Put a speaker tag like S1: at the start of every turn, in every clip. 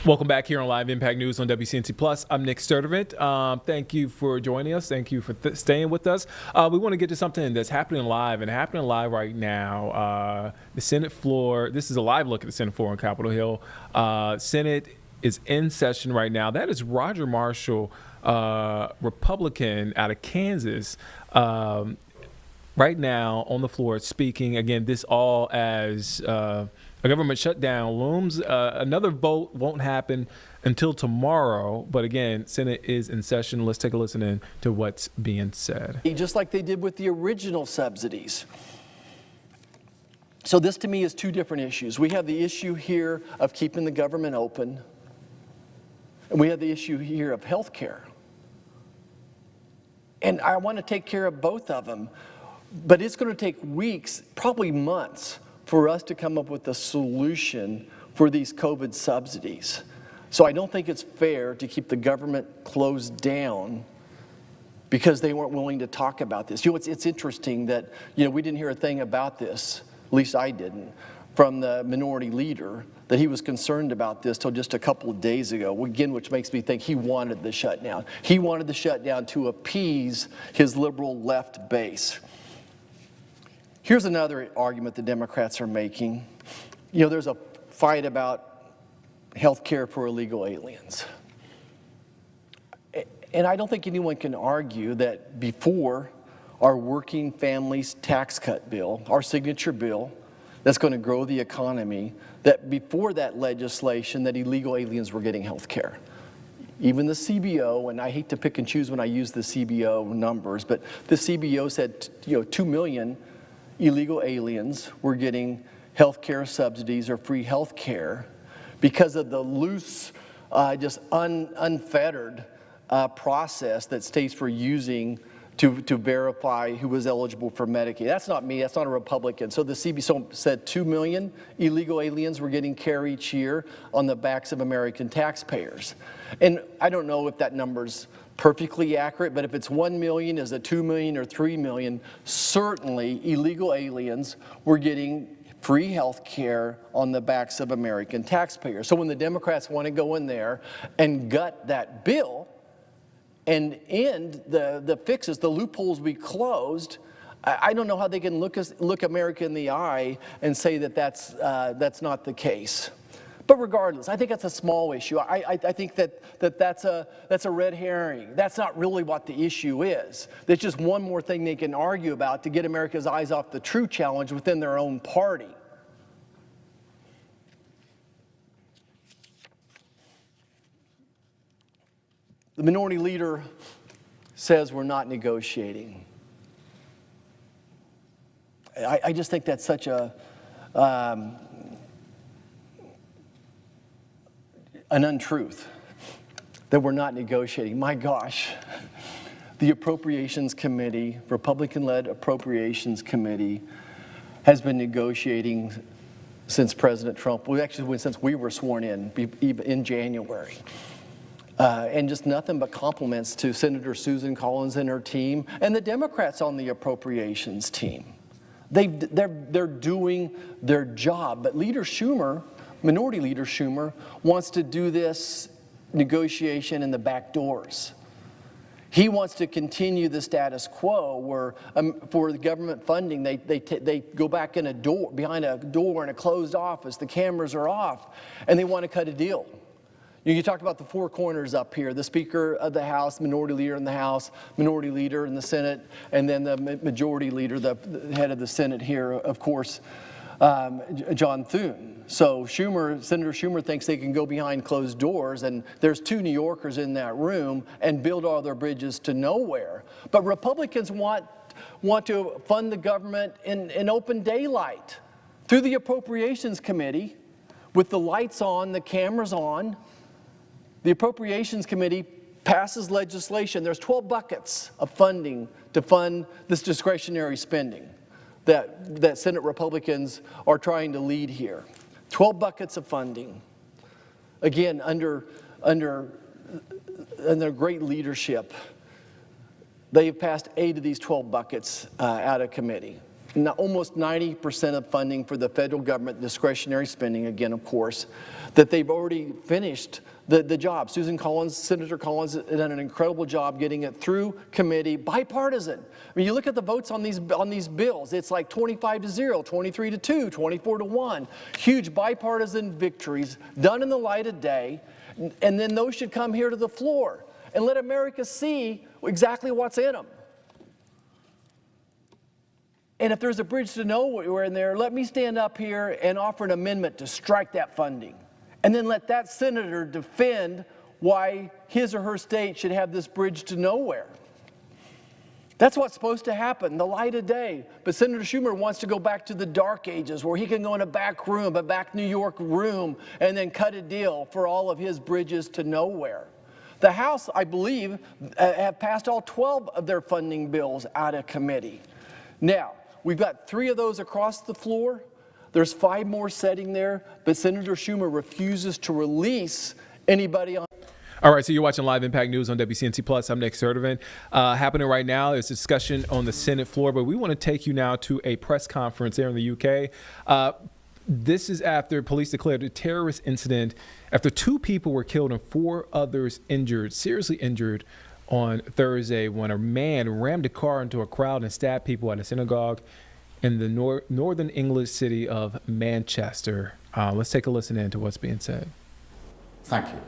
S1: Welcome back here on Live Impact News on WCNC Plus. I'm Nick Sturdivant. Thank you for joining us. Thank you for staying with us. We want to get to something that's happening live right now. The Senate floor. This is a live look at the Senate floor on Capitol Hill. Senate is in session right now. That is Roger Marshall, Republican out of Kansas. Right now on the floor speaking. Again, this all as a government shutdown looms. Another vote won't happen until tomorrow. But again, Senate is in session. Let's take a listen in to what's being said.
S2: Just like they did with the original subsidies. So this to me is two different issues. We have the issue here of keeping the government open. And we have the issue here of health care. And I want to take care of both of them. But it's going to take weeks, probably months, for us to come up with a solution for these COVID subsidies. So I don't think it's fair to keep the government closed down because they weren't willing to talk about this. You know, it's interesting that, we didn't hear a thing about this, at least I didn't, from the minority leader, that he was concerned about this till just a couple of days ago, again, which makes me think he wanted the shutdown. He wanted the shutdown to appease his liberal left base. Here's another argument the Democrats are making. There's a fight about health care for illegal aliens. And I don't think anyone can argue that before our working families tax cut bill, our signature bill, that's going to grow the economy, that before that legislation that illegal aliens were getting health care. Even the CBO, and I hate to pick and choose when I use the CBO numbers, but the CBO said 2 million illegal aliens were getting health care subsidies or free health care because of the loose, unfettered process that states were using to verify who was eligible for Medicaid. That's not me, that's not a Republican. So the CBO said 2 million illegal aliens were getting care each year on the backs of American taxpayers. And I don't know if that number's perfectly accurate, but if it's 1 million, is it 2 million or 3 million? Certainly illegal aliens were getting free health care on the backs of American taxpayers. So when the Democrats want to go in there and gut that bill and end the fixes, the loopholes we closed, I don't know how they can look America in the eye and say that that's not the case. But regardless, I think that's a small issue. I think that's a red herring. That's not really what the issue is. There's just one more thing they can argue about to get America's eyes off the true challenge within their own party. The minority leader says we're not negotiating. I just think that's such an untruth, that we're not negotiating. My gosh, the Appropriations Committee, Republican-led Appropriations Committee, has been negotiating since President Trump, since we were sworn in January. And just nothing but compliments to Senator Susan Collins and her team, and the Democrats on the appropriations team. They're doing their job, but Minority Leader Schumer wants to do this negotiation in the back doors. He wants to continue the status quo where for the government funding, they go back behind a door in a closed office, the cameras are off, and they want to cut a deal. You talk about the four corners up here, the Speaker of the House, Minority Leader in the House, Minority Leader in the Senate, and then the Majority Leader, the head of the Senate here, of course, John Thune. So Senator Schumer thinks they can go behind closed doors, and there's 2 New Yorkers in that room, and build all their bridges to nowhere. But Republicans want to fund the government in open daylight through the Appropriations Committee with the lights on, the cameras on. The Appropriations Committee passes legislation. There's 12 buckets of funding to fund this discretionary spending that Senate Republicans are trying to lead here. 12 buckets of funding. Again, under great leadership, they've passed 8 of these 12 buckets out of committee. almost 90% of funding for the federal government, discretionary spending, again, of course, that they've already finished the job. Senator Collins has done an incredible job getting it through committee, bipartisan. I mean, you look at the votes on these bills, it's like 25-0, 23-2, 24-1. Huge bipartisan victories done in the light of day, and then those should come here to the floor and let America see exactly what's in them. And if there's a bridge to nowhere in there, let me stand up here and offer an amendment to strike that funding. And then let that senator defend why his or her state should have this bridge to nowhere. That's what's supposed to happen, the light of day. But Senator Schumer wants to go back to the dark ages where he can go in a back room, a back New York room, and then cut a deal for all of his bridges to nowhere. The House, I believe, have passed all 12 of their funding bills out of committee. Now, we've got 3 of those across the floor. There's 5 more sitting there, but Senator Schumer refuses to release anybody on.
S1: All right, so you're watching Live Impact News on WCNC Plus. I'm Nick Sturdivant. Happening right now is a discussion on the Senate floor, but we want to take you now to a press conference there in the UK. This is after police declared a terrorist incident after 2 people were killed and 4 others injured, seriously injured, on Thursday when a man rammed a car into a crowd and stabbed people at a synagogue in the northern English city of Manchester. Let's take a listen in to what's being said.
S3: Thank you.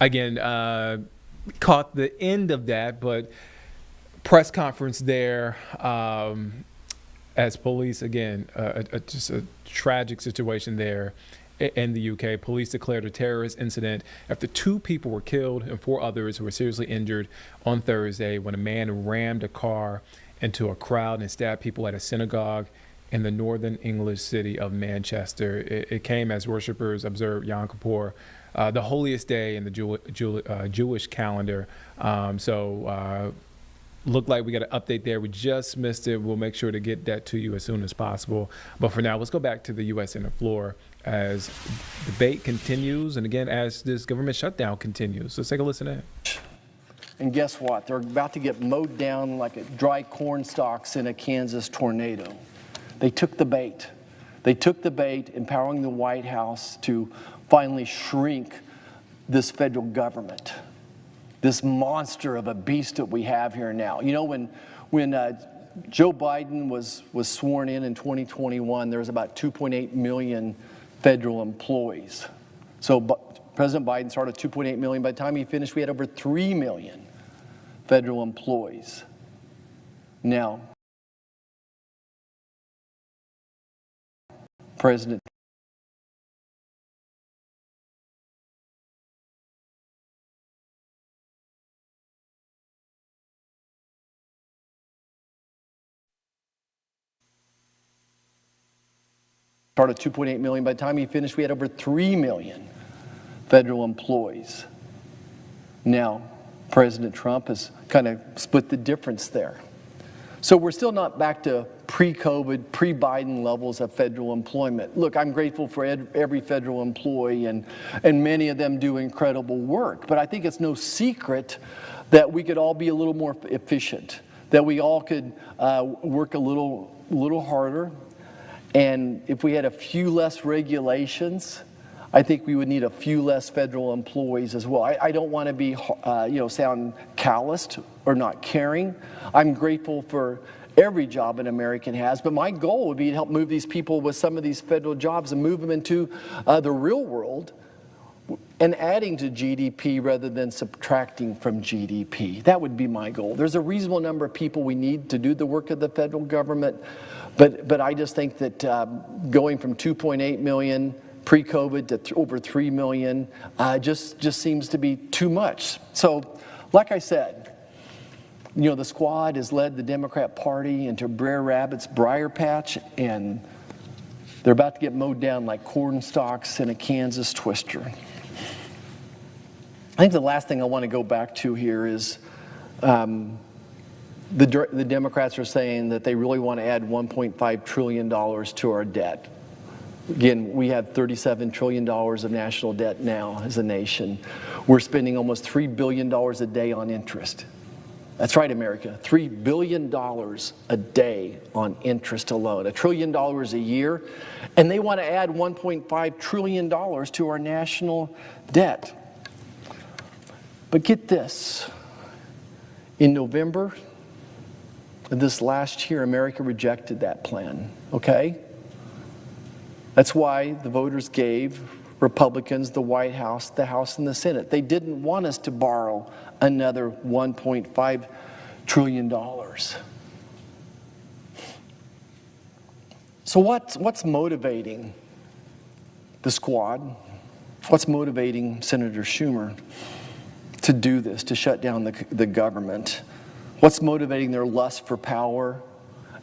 S1: Again, caught the end of that, but press conference there as police, again, just a tragic situation there in the UK. Police declared a terrorist incident after 2 people were killed and 4 others were seriously injured on Thursday when a man rammed a car into a crowd and stabbed people at a synagogue in the northern English city of Manchester. It came as worshipers observed Yom Kippur, the holiest day in the Jewish calendar. Looked like we got an update there. We just missed it. We'll make sure to get that to you as soon as possible. But for now, let's go back to the U.S. Senate floor as debate continues, and again, as this government shutdown continues. Let's take a listen in.
S2: And guess what? They're about to get mowed down like dry corn stalks in a Kansas tornado. They took the bait. They took the bait, empowering the White House to finally shrink this federal government, this monster of a beast that we have here now. You know, when Joe Biden was sworn in 2021, there was about 2.8 million federal employees. So President Biden started 2.8 million. By the time he finished, we had over 3 million federal employees. Now, President started 2.8 million. By the time he finished, we had over 3 million federal employees. Now, President Trump has kind of split the difference there. So we're still not back to pre-COVID, pre-Biden levels of federal employment. Look, I'm grateful for every federal employee, and many of them do incredible work. But I think it's no secret that we could all be a little more efficient, that we all could work a little harder. And if we had a few less regulations, I think we would need a few less federal employees as well. I don't want to be, sound calloused or not caring. I'm grateful for every job an American has, but my goal would be to help move these people with some of these federal jobs and move them into the real world and adding to GDP rather than subtracting from GDP. That would be my goal. There's a reasonable number of people we need to do the work of the federal government, but I just think that going from 2.8 million pre-COVID to over 3 million just seems to be too much. So, like I said, you know, the squad has led the Democrat Party into Brer Rabbit's briar patch, and they're about to get mowed down like corn stalks in a Kansas twister. I think the last thing I want to go back to here is the Democrats are saying that they really want to add $1.5 trillion to our debt. Again, we have $37 trillion of national debt now as a nation. We're spending almost $3 billion a day on interest. That's right, America, $3 billion a day on interest alone, $1 trillion a year, and they want to add $1.5 trillion to our national debt. But get this, in November of this last year, America rejected that plan, okay? That's why the voters gave Republicans the White House, the House, and the Senate. They didn't want us to borrow another $1.5 trillion. So what's motivating the squad? What's motivating Senator Schumer to do this, to shut down the government? What's motivating their lust for power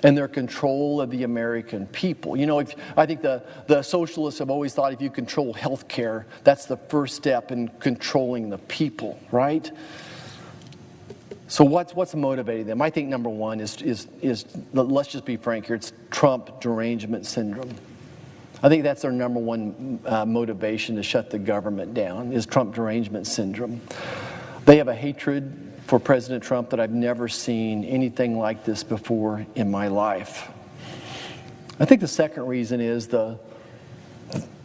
S2: and their control of the American people? You know, I think the socialists have always thought if you control health care, that's the first step in controlling the people, right? So what's motivating them? I think number one is let's just be frank here, it's Trump derangement syndrome. I think that's their number one motivation to shut the government down, is Trump derangement syndrome. They have a hatred for President Trump that I've never seen anything like this before in my life. I think the second reason is the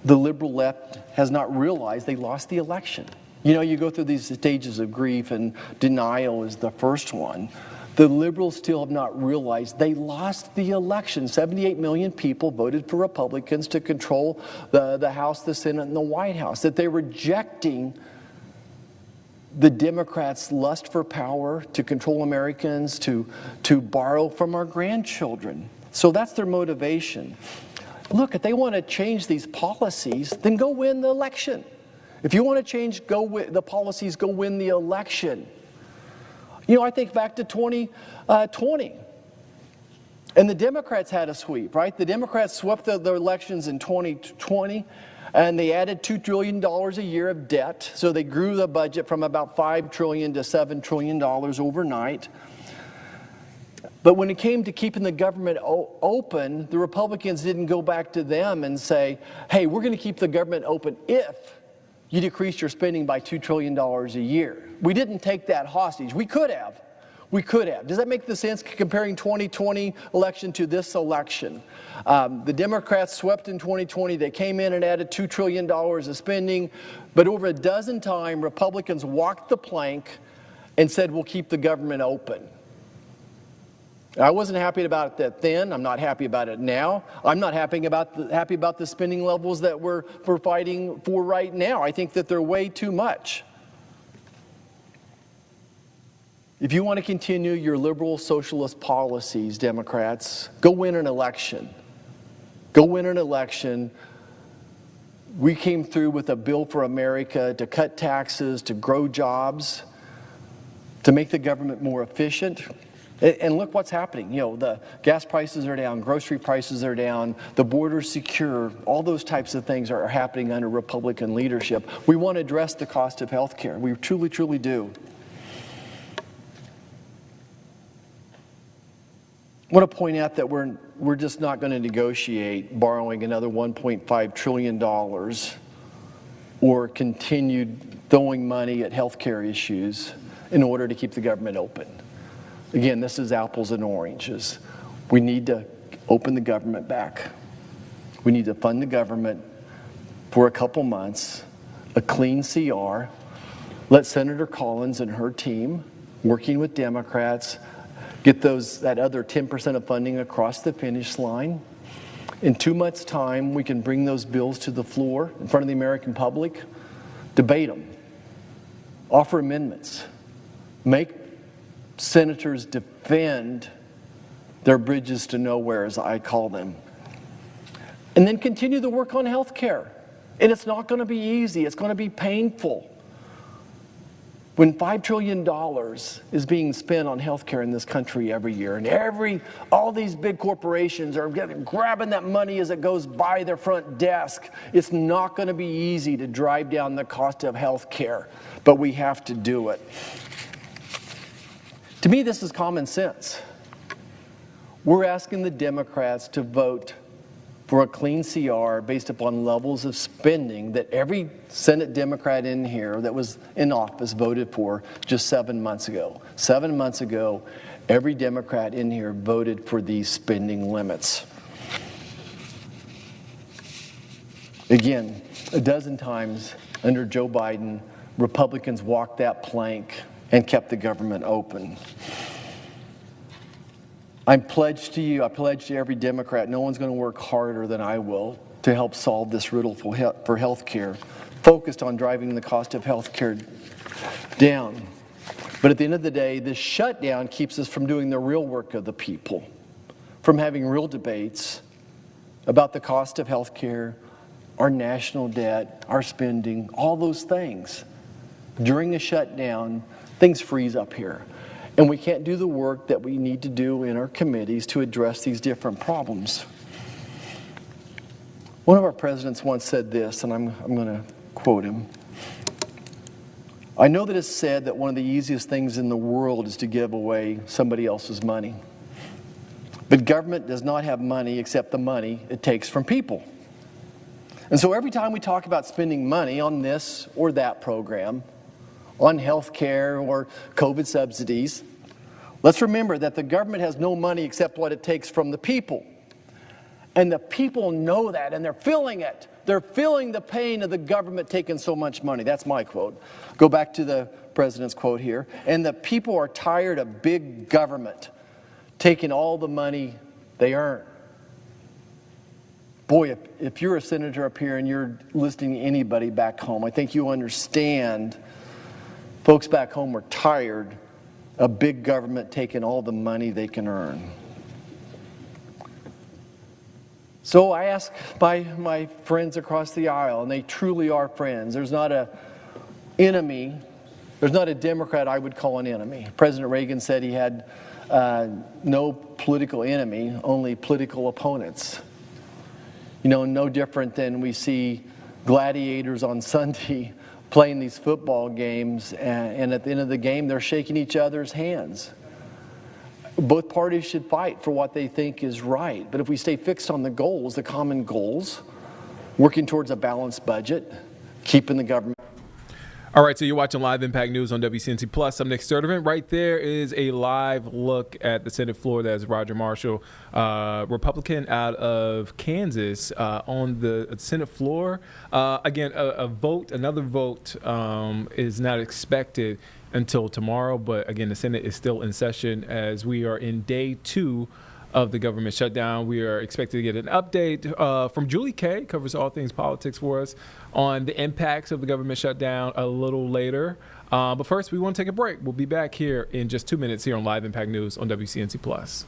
S2: liberal left has not realized they lost the election. You know, you go through these stages of grief, and denial is the first one. The liberals still have not realized they lost the election. 78 million people voted for Republicans to control the House, the Senate, and the White House. That they're rejecting the Democrats' lust for power to control Americans, to borrow from our grandchildren. So that's their motivation. Look, if they want to change these policies, then go win the election. If you want to change the policies, go win the election. You know, I think back to 2020. And the Democrats had a sweep, right? The Democrats swept the elections in 2020. And they added $2 trillion a year of debt. So they grew the budget from about $5 trillion to $7 trillion overnight. But when it came to keeping the government open, the Republicans didn't go back to them and say, hey, we're going to keep the government open if you decrease your spending by $2 trillion a year. We didn't take that hostage. We could have. We could have. Does that make the sense comparing 2020 election to this election? The Democrats swept in 2020. They came in and added $2 trillion of spending. But over a dozen times, Republicans walked the plank and said, we'll keep the government open. I wasn't happy about that then. I'm not happy about it now. I'm not happy about the spending levels that we're fighting for right now. I think that they're way too much. If you want to continue your liberal socialist policies, Democrats, go win an election. Go win an election. We came through with a bill for America to cut taxes, to grow jobs, to make the government more efficient. And look what's happening. You know, the gas prices are down, grocery prices are down, the border's secure. All those types of things are happening under Republican leadership. We want to address the cost of health care. We truly, truly do. I want to point out that we're just not going to negotiate borrowing another $1.5 trillion or continued throwing money at healthcare issues in order to keep the government open. Again, this is apples and oranges. We need to open the government back. We need to fund the government for a couple months, a clean CR, let Senator Collins and her team, working with Democrats, get that other 10% of funding across the finish line. In 2 months' time, we can bring those bills to the floor in front of the American public, debate them, offer amendments, make senators defend their bridges to nowhere, as I call them, and then continue the work on health care. And it's not going to be easy. It's going to be painful. When $5 trillion is being spent on health care in this country every year, and all these big corporations are grabbing that money as it goes by their front desk, it's not going to be easy to drive down the cost of health care, but we have to do it. To me, this is common sense. We're asking the Democrats to vote for a clean CR based upon levels of spending that every Senate Democrat in here that was in office voted for just 7 months ago. 7 months ago, every Democrat in here voted for these spending limits. Again, a dozen times under Joe Biden, Republicans walked that plank and kept the government open. I pledge to you, I pledge to every Democrat, no one's going to work harder than I will to help solve this riddle for health care, focused on driving the cost of health care down. But at the end of the day, this shutdown keeps us from doing the real work of the people, from having real debates about the cost of health care, our national debt, our spending, all those things. During a shutdown, things freeze up here. And we can't do the work that we need to do in our committees to address these different problems. One of our presidents once said this, and I'm going to quote him. I know that it's said that one of the easiest things in the world is to give away somebody else's money. But government does not have money except the money it takes from people. And so every time we talk about spending money on this or that program, on health care or COVID subsidies, let's remember that the government has no money except what it takes from the people. And the people know that, and they're feeling it. They're feeling the pain of the government taking so much money. That's my quote. Go back to the president's quote here. And the people are tired of big government taking all the money they earn. Boy, if you're a senator up here and you're listening to anybody back home, I think you understand folks back home are tired of big government taking all the money they can earn. So I ask my friends across the aisle, and they truly are friends. There's not an enemy. There's not a Democrat I would call an enemy. President Reagan said he had no political enemy, only political opponents. You know, no different than we see gladiators on Sunday playing these football games, and at the end of the game, they're shaking each other's hands. Both parties should fight for what they think is right. But if we stay fixed on the goals, the common goals, working towards a balanced budget, keeping the government.
S1: All right, so you're watching Live Impact News on WCNC Plus. I'm Nick Sturdivant. Right there is a live look at the Senate floor. That's Roger Marshall, Republican out of Kansas, on the Senate floor. Again, another vote is not expected until tomorrow. But again, the Senate is still in session as we are in day 2 of the government shutdown. We are expected to get an update from Julie Kay, covers all things politics for us, on the impacts of the government shutdown a little later. But first, we want to take a break. We'll be back here in just 2 minutes here on Live Impact News on WCNC Plus.